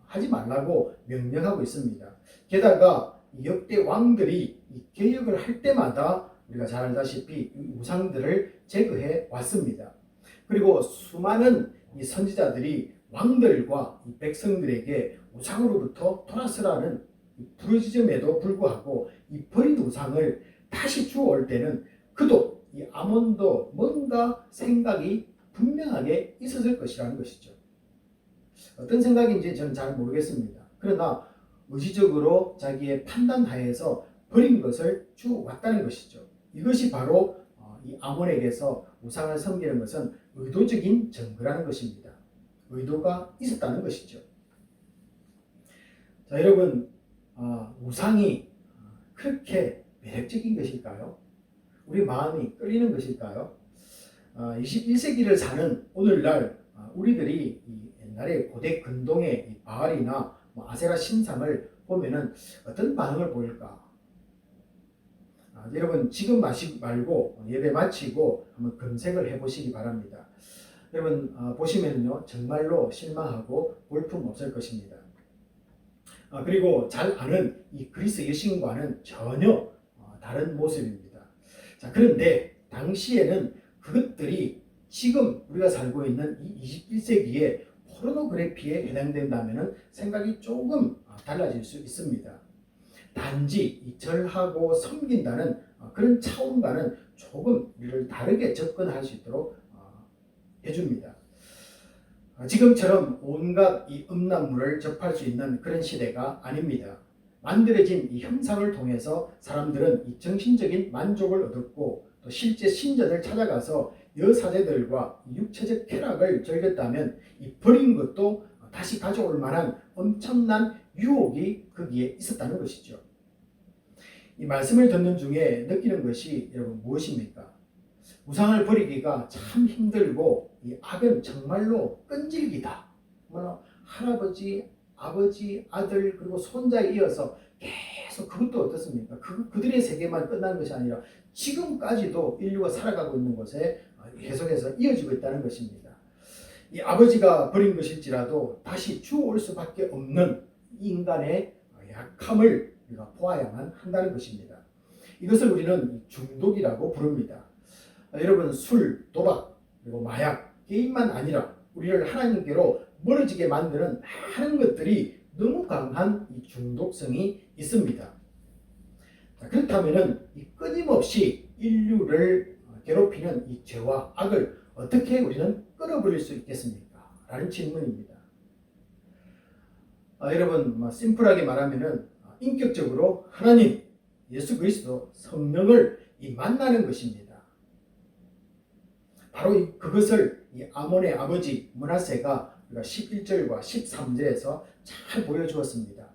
하지 말라고 명령하고 있습니다. 게다가 역대 왕들이 이 개혁을 할 때마다 우리가 잘 알다시피 이 우상들을 제거해 왔습니다. 그리고 수많은 이 선지자들이 왕들과 이 백성들에게 우상으로부터 돌아서라는 부르짖음에도 불구하고 이 버린 우상을 다시 주워올 때는 그도 이 아몬도 뭔가 생각이 분명하게 있었을 것이라는 것이죠. 어떤 생각인지 저는 잘 모르겠습니다. 그러나 의지적으로 자기의 판단 하에서 버린 것을 주워왔다는 것이죠. 이것이 바로 이 아몬에게서 우상을 섬기는 것은 의도적인 증거라는 것입니다. 의도가 있었다는 것이죠. 자, 여러분, 우상이 그렇게 매력적인 것일까요? 우리 마음이 끌리는 것일까요? 21세기를 사는 오늘날 우리들이 이 옛날에 고대 근동의 이 바알이나 아세라 신상을 보면은 어떤 반응을 보일까? 여러분 지금 말고 예배 마치고 한번 검색을 해보시기 바랍니다. 여러분 보시면요 정말로 실망하고 볼품 없을 것입니다. 그리고 잘 아는 이 그리스 여신과는 전혀 다른 모습입니다. 자, 그런데 당시에는 그것들이 지금 우리가 살고 있는 이 21세기의 포르노그래피에 해당된다면 생각이 조금 달라질 수 있습니다. 단지 절하고 섬긴다는 그런 차원과는 조금 우리를 다르게 접근할 수 있도록 해줍니다. 지금처럼 온갖 이 음란물을 접할 수 있는 그런 시대가 아닙니다. 만들어진 이 형상을 통해서 사람들은 이 정신적인 만족을 얻었고 또 실제 신전을 찾아가서 여사제들과 육체적 쾌락을 즐겼다면 이 버린 것도 다시 가져올 만한 엄청난 유혹이 거기에 있었다는 것이죠. 이 말씀을 듣는 중에 느끼는 것이 여러분 무엇입니까? 우상을 버리기가 참 힘들고 이 악은 정말로 끈질기다. 할아버지, 아버지, 아들 그리고 손자에 이어서 계속 그것도 어떻습니까? 그들의 세계만 끝난 것이 아니라 지금까지도 인류가 살아가고 있는 곳에 계속해서 이어지고 있다는 것입니다. 이 아버지가 버린 것일지라도 다시 주워올 수밖에 없는 인간의 약함을 우리가 보아야만 한다는 것입니다. 이것을 우리는 중독이라고 부릅니다. 여러분 술, 도박, 그리고 마약, 게임만 아니라 우리를 하나님께로 멀어지게 만드는 많은 것들이 너무 강한 이 중독성이 있습니다. 그렇다면 이 끊임없이 인류를 괴롭히는 이 죄와 악을 어떻게 우리는 끊어버릴 수 있겠습니까? 라는 질문입니다. 여러분 심플하게 말하면 인격적으로 하나님, 예수 그리스도, 성령을 만나는 것입니다. 바로 그것을 이 아몬의 아버지 므낫세가 11절과 13절에서 잘 보여주었습니다.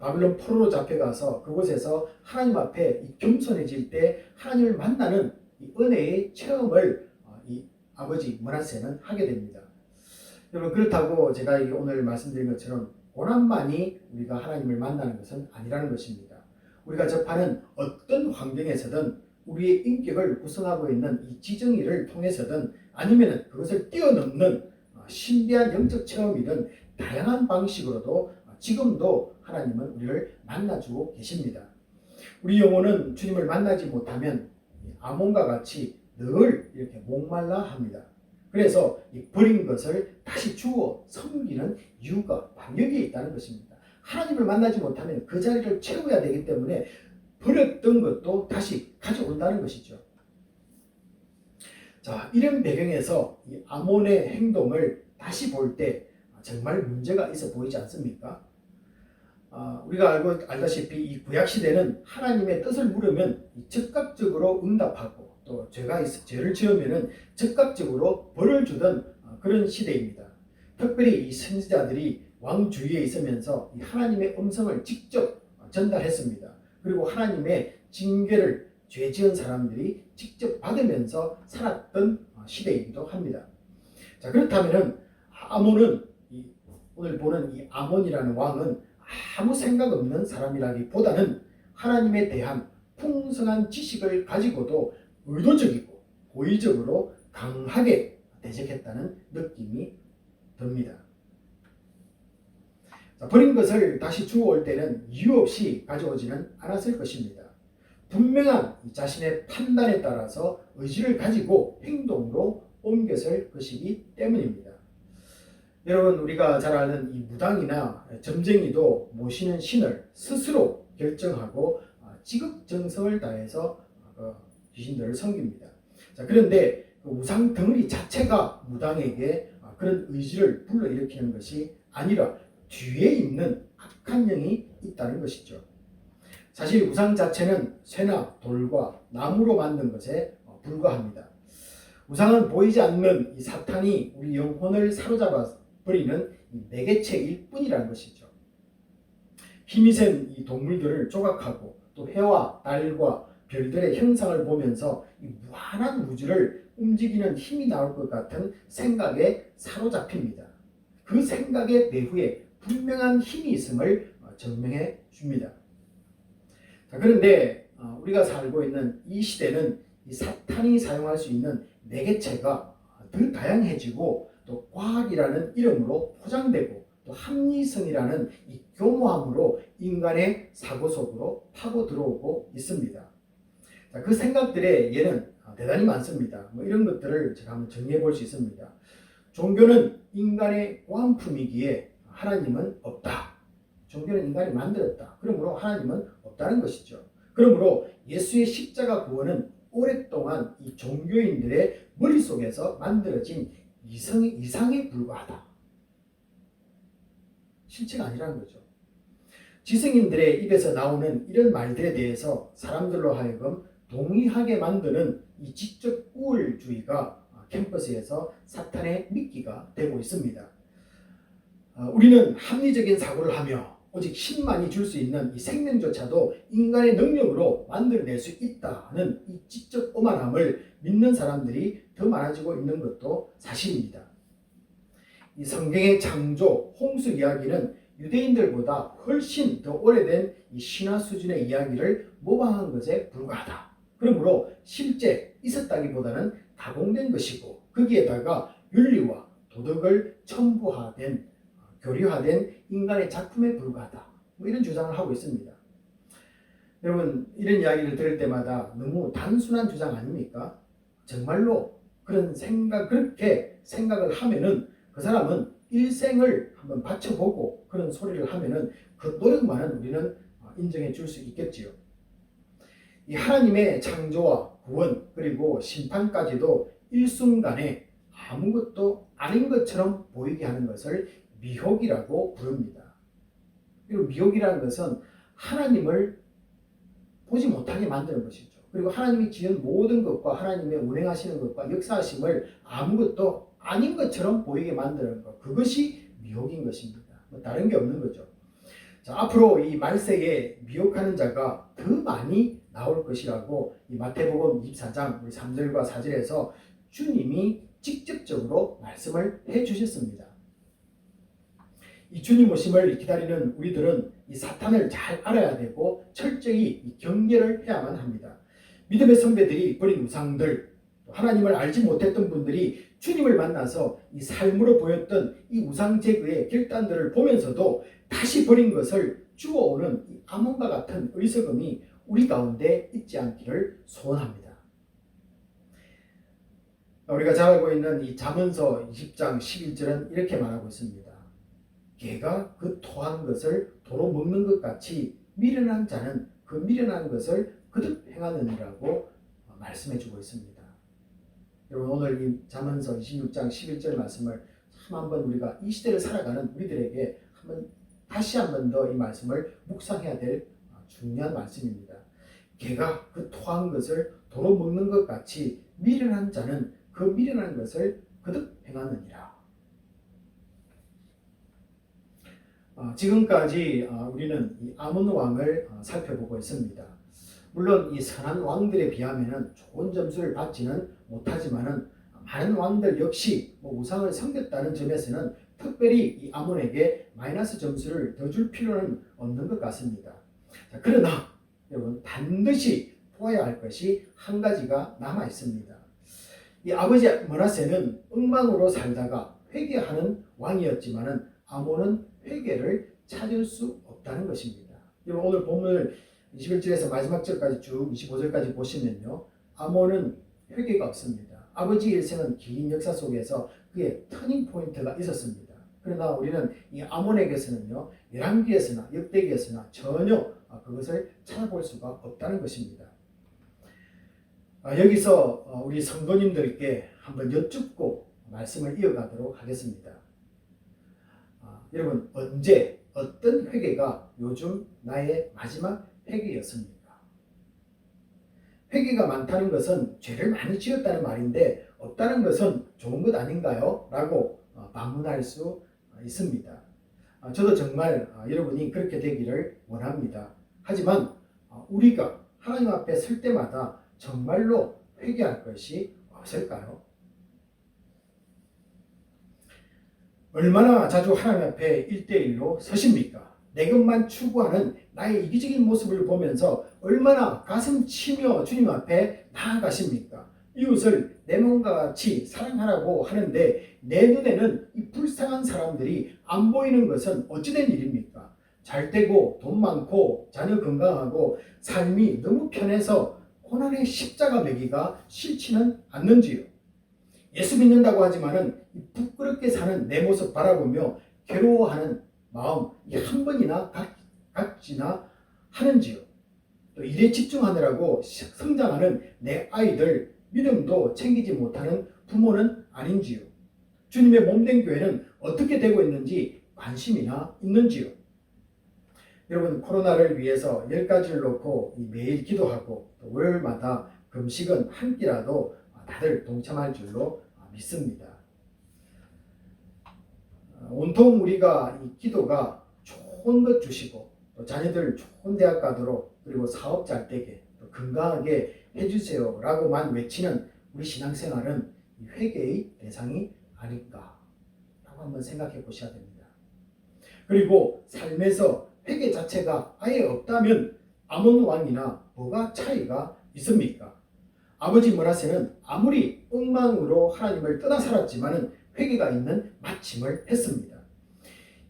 바빌론 포로로 잡혀가서 그곳에서 하나님 앞에 겸손해질 때 하나님을 만나는 이 은혜의 체험을 이 아버지 므낫세는 하게 됩니다. 여러분 그렇다고 제가 오늘 말씀드린 것처럼 고난만이 우리가 하나님을 만나는 것은 아니라는 것입니다. 우리가 접하는 어떤 환경에서든 우리의 인격을 구성하고 있는 이 지정의를 통해서든 아니면 그것을 뛰어넘는 신비한 영적 체험이든 다양한 방식으로도 지금도 하나님은 우리를 만나주고 계십니다. 우리 영혼은 주님을 만나지 못하면 아몬과 같이 늘 이렇게 목말라 합니다. 그래서 이 버린 것을 다시 주어 섬기는 이유가 바로 여기에 있다는 것입니다. 하나님을 만나지 못하면 그 자리를 채워야 되기 때문에 버렸던 것도 다시 가져온다는 것이죠. 자, 이런 배경에서 이 아몬의 행동을 다시 볼 때 정말 문제가 있어 보이지 않습니까? 우리가 알다시피 이 구약 시대는 하나님의 뜻을 물으면 즉각적으로 응답하고 또 죄를 지으면은 즉각적으로 벌을 주던 그런 시대입니다. 특별히 이 선지자들이 왕 주위에 있으면서 이 하나님의 음성을 직접 전달했습니다. 그리고 하나님의 징계를 죄 지은 사람들이 직접 받으면서 살았던 시대이기도 합니다. 자, 그렇다면은 아몬은 오늘 보는 이 아몬이라는 왕은 아무 생각 없는 사람이라기보다는 하나님에 대한 풍성한 지식을 가지고도 의도적이고 고의적으로 강하게 대적했다는 느낌이 듭니다. 자, 버린 것을 다시 주워올 때는 이유 없이 가져오지는 않았을 것입니다. 분명한 자신의 판단에 따라서 의지를 가지고 행동으로 옮겼을 것이기 때문입니다. 여러분, 우리가 잘 아는 이 무당이나 점쟁이도 모시는 신을 스스로 결정하고 지극정성을 다해서 귀신들을 섬깁니다. 자, 그런데 그 우상 덩어리 자체가 무당에게 그런 의지를 불러일으키는 것이 아니라 뒤에 있는 악한 영이 있다는 것이죠. 사실 우상 자체는 쇠나 돌과 나무로 만든 것에 불과합니다. 우상은 보이지 않는 이 사탄이 우리 영혼을 사로잡아 버리는 매개체일 뿐이라는 것이죠. 힘이 센 이 동물들을 조각하고 또 해와 달과 별들의 형상을 보면서 이 무한한 우주를 움직이는 힘이 나올 것 같은 생각에 사로잡힙니다. 그 생각의 배후에 분명한 힘이 있음을 증명해 줍니다. 자, 그런데 우리가 살고 있는 이 시대는 이 사탄이 사용할 수 있는 매개체가 더 다양해지고 또 과학이라는 이름으로 포장되고 또 합리성이라는 이 교모함으로 인간의 사고 속으로 파고 들어오고 있습니다. 자, 그 생각들의 예는 대단히 많습니다. 이런 것들을 제가 한번 정리해 볼 수 있습니다. 종교는 인간의 고함품이기에 하나님은 없다. 종교는 인간이 만들었다. 그러므로 하나님은 없다는 것이죠. 그러므로 예수의 십자가 구원은 오랫동안 이 종교인들의 머릿속에서 만들어진 이상에 불과하다. 실체가 아니라는 거죠. 지성인들의 입에서 나오는 이런 말들에 대해서 사람들로 하여금 동의하게 만드는 이 지적 우월주의가 캠퍼스에서 사탄의 미끼가 되고 있습니다. 우리는 합리적인 사고를 하며 오직 신만이 줄 수 있는 이 생명조차도 인간의 능력으로 만들어낼 수 있다는 이 지적 오만함을 믿는 사람들이 더 많아지고 있는 것도 사실입니다. 이 성경의 창조, 홍수 이야기는 유대인들보다 훨씬 더 오래된 이 신화 수준의 이야기를 모방한 것에 불과하다. 그러므로 실제 있었다기보다는 가공된 것이고 거기에다가 윤리와 도덕을 첨부화된 교류화된 인간의 작품에 불과하다. 이런 주장을 하고 있습니다. 여러분, 이런 이야기를 들을 때마다 너무 단순한 주장 아닙니까? 정말로 그렇게 생각을 하면은 그 사람은 일생을 한번 바쳐보고 그런 소리를 하면은 그 노력만은 우리는 인정해 줄 수 있겠지요. 이 하나님의 창조와 구원 그리고 심판까지도 일순간에 아무것도 아닌 것처럼 보이게 하는 것을 미혹이라고 부릅니다. 그리고 미혹이라는 것은 하나님을 보지 못하게 만드는 것이죠. 그리고 하나님이 지은 모든 것과 하나님의 운행하시는 것과 역사하심을 아무것도 아닌 것처럼 보이게 만드는 것, 그것이 미혹인 것입니다. 다른 게 없는 거죠. 자, 앞으로 이 말세에 미혹하는 자가 더 많이 나올 것이라고 이 마태복음 24장 우리 3절과 4절에서 주님이 직접적으로 말씀을 해주셨습니다. 이 주님 오심을 기다리는 우리들은 이 사탄을 잘 알아야 되고 철저히 경계를 해야만 합니다. 믿음의 선배들이 버린 우상들, 하나님을 알지 못했던 분들이 주님을 만나서 이 삶으로 보였던 이 우상 제거의 결단들을 보면서도 다시 버린 것을 주워오는 이 아몬과 같은 어리석음이 우리 가운데 있지 않기를 소원합니다. 우리가 잘 알고 있는 이 잠언서 20장 11절은 이렇게 말하고 있습니다. 개가 그 토한 것을 도로 먹는 것 같이 미련한 자는 그 미련한 것을 거듭 행하느니라고 말씀해주고 있습니다. 여러분, 오늘 이 잠언서 26장 11절 말씀을 참 한번 우리가 이 시대를 살아가는 우리들에게 다시 한 번 더 이 말씀을 묵상해야 될 중요한 말씀입니다. 개가 그 토한 것을 도로 먹는 것 같이 미련한 자는 그 미련한 것을 거듭 행하느니라. 지금까지 우리는 이 아몬 왕을 살펴보고 있습니다. 물론 이 선한 왕들에 비하면 좋은 점수를 받지는 못하지만은 많은 왕들 역시 우상을 섬겼다는 점에서는 특별히 이 아몬에게 마이너스 점수를 더 줄 필요는 없는 것 같습니다. 자, 그러나 여러분, 반드시 보아야 할 것이 한 가지가 남아 있습니다. 이 아버지 므낫세는 엉망으로 살다가 회개하는 왕이었지만은 아몬은 회개를 찾을 수 없다는 것입니다. 여러분, 오늘 본문을 21절에서 마지막 절까지 쭉 25절까지 보시면요, 아몬은 회개가 없습니다. 아버지 일생은 긴 역사 속에서 그의 터닝 포인트가 있었습니다. 그러나 우리는 이 아몬에게서는요, 열왕기에서나 역대기에서나 전혀 그것을 찾아볼 수가 없다는 것입니다. 여기서 우리 성도님들께 한번 여쭙고 말씀을 이어가도록 하겠습니다. 여러분, 언제 어떤 회개가 요즘 나의 마지막 회개였습니까? 회개가 많다는 것은 죄를 많이 지었다는 말인데 없다는 것은 좋은 것 아닌가요? 라고 반문할 수 있습니다. 저도 정말 여러분이 그렇게 되기를 원합니다. 하지만 우리가 하나님 앞에 설 때마다 정말로 회개할 것이 없을까요? 얼마나 자주 하나님 앞에 1대1로 서십니까? 내 것만 추구하는 나의 이기적인 모습을 보면서 얼마나 가슴 치며 주님 앞에 나아가십니까? 이웃을 내 몸과 같이 사랑하라고 하는데 내 눈에는 이 불쌍한 사람들이 안 보이는 것은 어찌된 일입니까? 잘 되고 돈 많고 자녀 건강하고 삶이 너무 편해서 고난의 십자가 매기가 싫지는 않는지요? 예수 믿는다고 하지만은 부끄럽게 사는 내 모습 바라보며 괴로워하는 마음 한 번이나 갖지나 하는지요? 또 일에 집중하느라고 성장하는 내 아이들 믿음도 챙기지 못하는 부모는 아닌지요? 주님의 몸된 교회는 어떻게 되고 있는지 관심이나 있는지요? 여러분, 코로나를 위해서 10가지를 놓고 매일 기도하고 또 월요일마다 금식은 한 끼라도 다들 동참할 줄로 믿습니다. 온통 우리가 이 기도가 좋은 것 주시고 또 자녀들 좋은 대학 가도록 그리고 사업 잘 되게 또 건강하게 해주세요 라고만 외치는 우리 신앙생활은 회개의 대상이 아닐까 라고 한번 생각해 보셔야 됩니다. 그리고 삶에서 회개 자체가 아예 없다면 아몬 왕이나 뭐가 차이가 있습니까? 아버지 므낫세는 아무리 엉망으로 하나님을 떠나 살았지만은 회개가 있는 마침을 했습니다.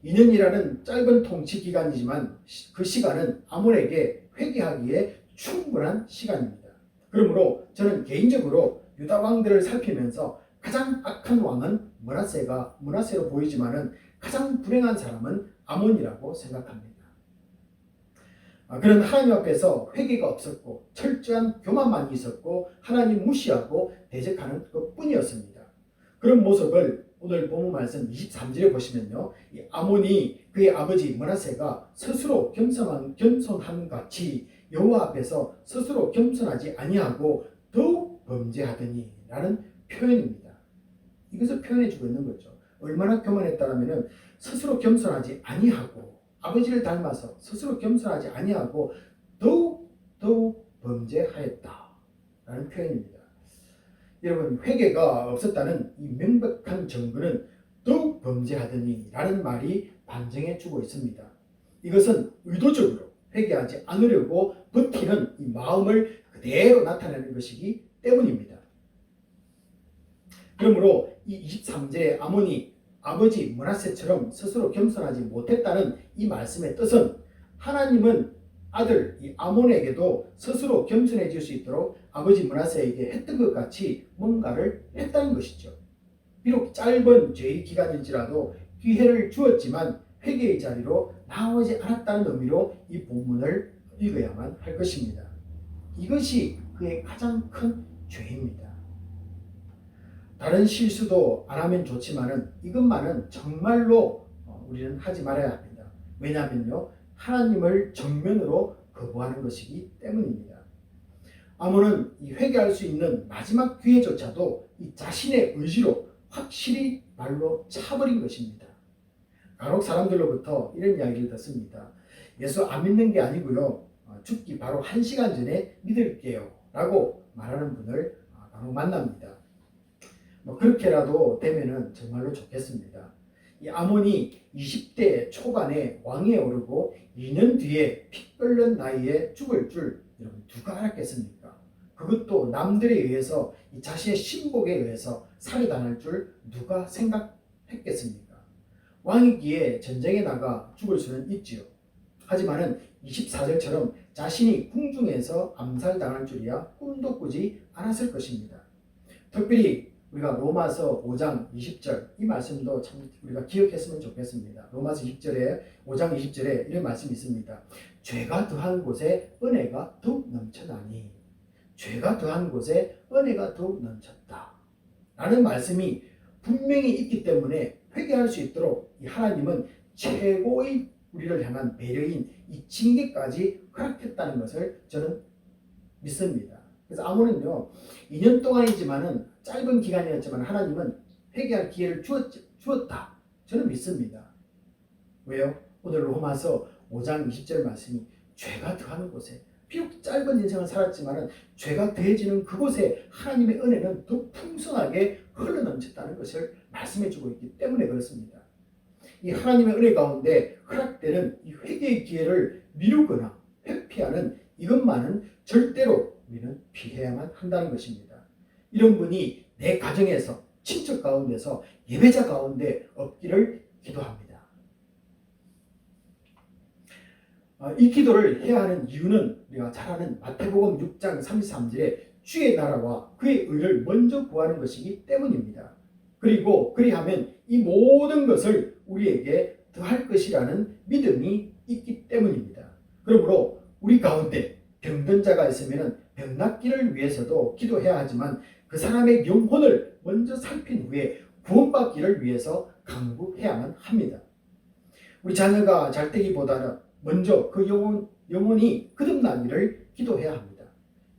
2년이라는 짧은 통치 기간이지만 그 시간은 아몬에게 회개하기에 충분한 시간입니다. 그러므로 저는 개인적으로 유다 왕들을 살피면서 가장 악한 왕은 므낫세로 보이지만은 가장 불행한 사람은 아몬이라고 생각합니다. 그는 하나님 앞에서 회개가 없었고 철저한 교만만 있었고 하나님 무시하고 대적하는 것뿐이었습니다. 그런 모습을 오늘 본문 말씀 23절에 보시면요, 이 아몬이 그의 아버지 므낫세가 스스로 겸손한 같이 여호와 앞에서 스스로 겸손하지 아니하고 더욱 범죄하더니 라는 표현입니다. 이것을 표현해주고 있는 거죠. 얼마나 교만했다라면 스스로 겸손하지 아니하고 아버지를 닮아서 스스로 겸손하지 아니하고 더욱 범죄하였다라는 표현입니다. 여러분, 회개가 없었다는 이 명백한 증거는 더욱 범죄하더니 라는 말이 반증해 주고 있습니다. 이것은 의도적으로 회개하지 않으려고 버티는 이 마음을 그대로 나타내는 것이기 때문입니다. 그러므로 이 23절에 아몬이 아버지 므낫세처럼 스스로 겸손하지 못했다는 이 말씀의 뜻은 하나님은 아들 이 아몬에게도 스스로 겸손해질 수 있도록 아버지 므낫세에게 했던 것 같이 뭔가를 했다는 것이죠. 비록 짧은 죄의 기간일지라도 기회를 주었지만 회개의 자리로 나오지 않았다는 의미로 이 본문을 읽어야만 할 것입니다. 이것이 그의 가장 큰 죄입니다. 다른 실수도 안 하면 좋지만은 이것만은 정말로 우리는 하지 말아야 합니다. 왜냐하면요, 하나님을 정면으로 거부하는 것이기 때문입니다. 아몬은 이 회개할 수 있는 마지막 기회조차도 이 자신의 의지로 확실히 발로 차버린 것입니다. 간혹 사람들로부터 이런 이야기를 듣습니다. 예수 안 믿는 게 아니고요, 죽기 바로 1시간 전에 믿을게요 라고 말하는 분을 간혹 만납니다. 그렇게라도 되면은 정말로 좋겠습니다. 이 아몬이 20대 초반에 왕위에 오르고 2년 뒤에 피 끓는 나이에 죽을 줄 여러분 누가 알았겠습니까? 그것도 남들에 의해서 이 자신의 신복에 의해서 살해당할 줄 누가 생각했겠습니까? 왕이기에 전쟁에 나가 죽을 수는 있지요. 하지만은 24절처럼 자신이 궁중에서 암살당할 줄이야 꿈도 꾸지 않았을 것입니다. 특별히 우리가 로마서 5장 20절 이 말씀도 참 우리가 기억했으면 좋겠습니다. 로마서 5장 20절에 이런 말씀이 있습니다. 죄가 더한 곳에 은혜가 더욱 넘쳐나니 죄가 더한 곳에 은혜가 더욱 넘쳤다 라는 말씀이 분명히 있기 때문에 회개할 수 있도록 이 하나님은 최고의 우리를 향한 배려인 이 징계까지 허락했다는 것을 저는 믿습니다. 그래서 아몬은요 2년 동안이지만은 짧은 기간이었지만 하나님은 회개할 기회를 주었다. 저는 믿습니다. 왜요? 오늘 로마서 5장 20절 말씀이 죄가 더하는 곳에 비록 짧은 인생을 살았지만은 죄가 더해지는 그곳에 하나님의 은혜는 더 풍성하게 흘러넘쳤다는 것을 말씀해주고 있기 때문에 그렇습니다. 이 하나님의 은혜 가운데 허락되는 이 회개의 기회를 미루거나 회피하는 이것만은 절대로 우리는 피해야만 한다는 것입니다. 이런 분이 내 가정에서 친척 가운데서 예배자 가운데 없기를 기도합니다. 이 기도를 해야 하는 이유는 우리가 잘 아는 마태복음 6장 33절에 주의 나라와 그의 의를 먼저 구하는 것이기 때문입니다. 그리고 그리하면 이 모든 것을 우리에게 더할 것이라는 믿음이 있기 때문입니다. 그러므로 우리 가운데 병든 자가 있으면 병 낫기를 위해서도 기도해야 하지만 그 사람의 영혼을 먼저 살핀 후에 구원받기를 위해서 간구해야만 합니다. 우리 자녀가 잘 되기보다는 먼저 그 영혼이 거듭나기를 기도해야 합니다.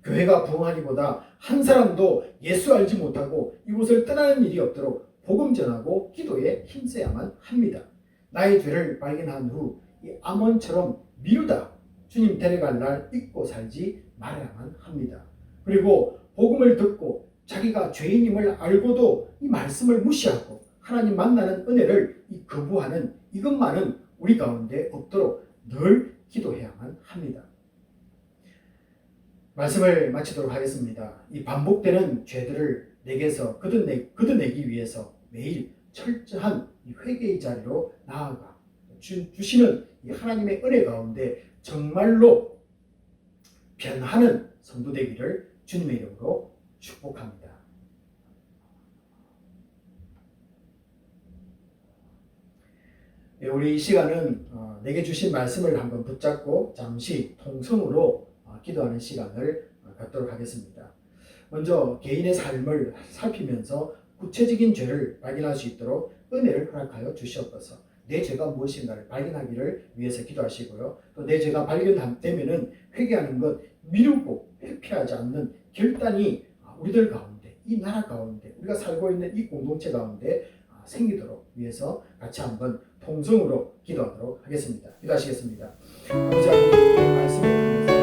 교회가 부흥하기보다 한 사람도 예수 알지 못하고 이곳을 떠나는 일이 없도록 복음 전하고 기도에 힘써야만 합니다. 나의 죄를 발견한 후 이 아몬처럼 미루다 주님 데려갈 날 잊고 살지 말아야만 합니다. 그리고 복음을 듣고 자기가 죄인임을 알고도 이 말씀을 무시하고 하나님 만나는 은혜를 거부하는 이것만은 우리 가운데 없도록 늘 기도해야만 합니다. 말씀을 마치도록 하겠습니다. 이 반복되는 죄들을 내게서 걷어내기 위해서 매일 철저한 회개의 자리로 나아가 주시는 이 하나님의 은혜 가운데 정말로 변하는 성도 되기를 주님의 이름으로 축복합니다. 우리 이 시간은 내게 주신 말씀을 한번 붙잡고 잠시 통성으로 기도하는 시간을 갖도록 하겠습니다. 먼저 개인의 삶을 살피면서 구체적인 죄를 발견할 수 있도록 은혜를 허락하여 주시옵소서. 내 죄가 무엇인가를 발견하기를 위해서 기도하시고요. 또 내 죄가 발견되면은 회개하는 것 미루고 회피하지 않는 결단이 우리들 가운데, 이 나라 가운데, 우리가 살고 있는 이 공동체 가운데 생기도록 위해서 같이 한번 통성으로 기도하도록 하겠습니다. 기도하시겠습니다. 아버지 하나님 말씀을 통해서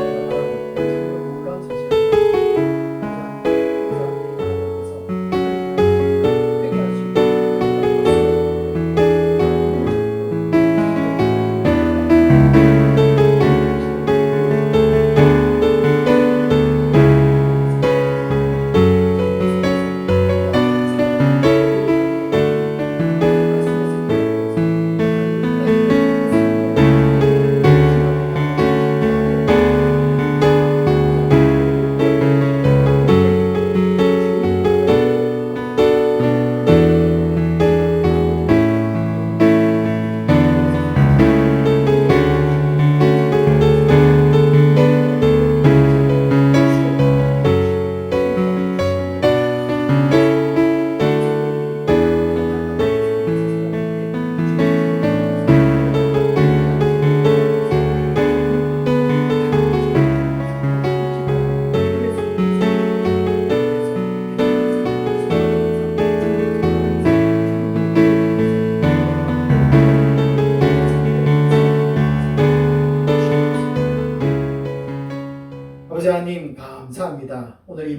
놀라운 사실을 회개할 수 있도록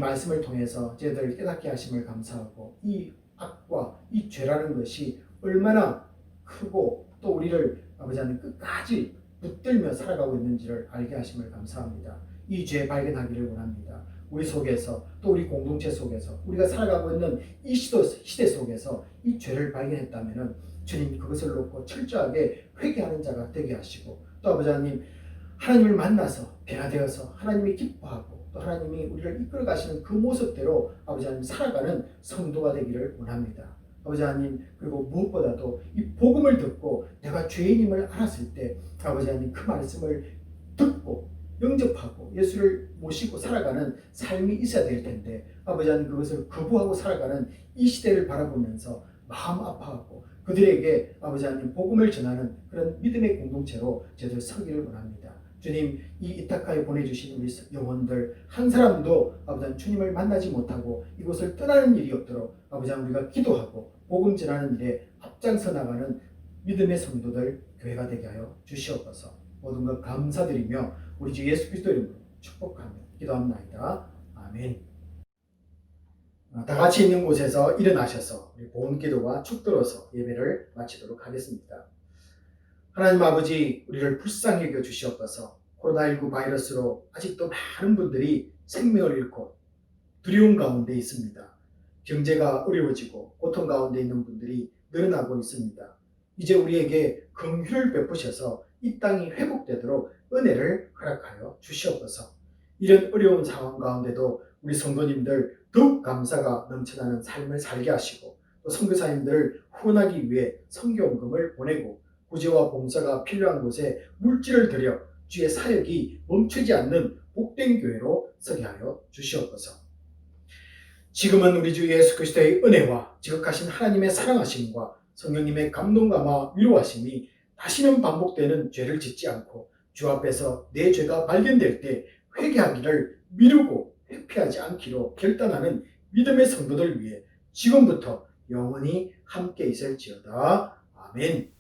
말씀을 통해서 저희들 깨닫게 하심을 감사하고 이 악과 이 죄라는 것이 얼마나 크고 또 우리를 아버지 하나님 끝까지 붙들며 살아가고 있는지를 알게 하심을 감사합니다. 이 죄 발견하기를 원합니다. 우리 속에서 또 우리 공동체 속에서 우리가 살아가고 있는 이 시대 속에서 이 죄를 발견했다면 주님 그것을 놓고 철저하게 회개하는 자가 되게 하시고 또 아버지 하나님 하나님을 만나서 변화되어서 하나님이 기뻐하고 또 하나님이 우리를 이끌어 가시는 그 모습대로 아버지 하나님 살아가는 성도가 되기를 원합니다. 아버지 하나님 그리고 무엇보다도 이 복음을 듣고 내가 죄인임을 알았을 때 아버지 하나님 그 말씀을 듣고 영접하고 예수를 모시고 살아가는 삶이 있어야 될 텐데 아버지 하나님 그것을 거부하고 살아가는 이 시대를 바라보면서 마음 아파하고 그들에게 아버지 하나님 복음을 전하는 그런 믿음의 공동체로 저희들 서기를 원합니다. 주님 이 이타카에 보내주신 우리 영혼들 한 사람도 아버지 하나님 주님을 만나지 못하고 이곳을 떠나는 일이 없도록 아버지 하나님 우리가 기도하고 복음 전하는 일에 앞장서 나가는 믿음의 성도들 교회가 되게 하여 주시옵소서. 모든 것 감사드리며 우리 주 예수 그리스도 이름으로 축복하며 기도합나이다. 아멘. 다 같이 있는 곳에서 일어나셔서 우리 보험 기도와 축도로서 예배를 마치도록 하겠습니다. 하나님 아버지 우리를 불쌍히 여겨 주시옵소서. 코로나19 바이러스로 아직도 많은 분들이 생명을 잃고 두려움 가운데 있습니다. 경제가 어려워지고 고통 가운데 있는 분들이 늘어나고 있습니다. 이제 우리에게 긍휼을 베푸셔서 이 땅이 회복되도록 은혜를 허락하여 주시옵소서. 이런 어려운 상황 가운데도 우리 성도님들 더욱 감사가 넘쳐나는 삶을 살게 하시고 또 선교사님들을 후원하기 위해 선교원금을 보내고 구제와 봉사가 필요한 곳에 물질을 들여 주의 사역이 멈추지 않는 복된 교회로 서게 하여 주시옵소서. 지금은 우리 주 예수 그리스도의 은혜와 지극하신 하나님의 사랑하심과 성령님의 감동감화 위로하심이 다시는 반복되는 죄를 짓지 않고 주 앞에서 내 죄가 발견될 때 회개하기를 미루고 회피하지 않기로 결단하는 믿음의 성도들 위해 지금부터 영원히 함께 있을지어다. 아멘.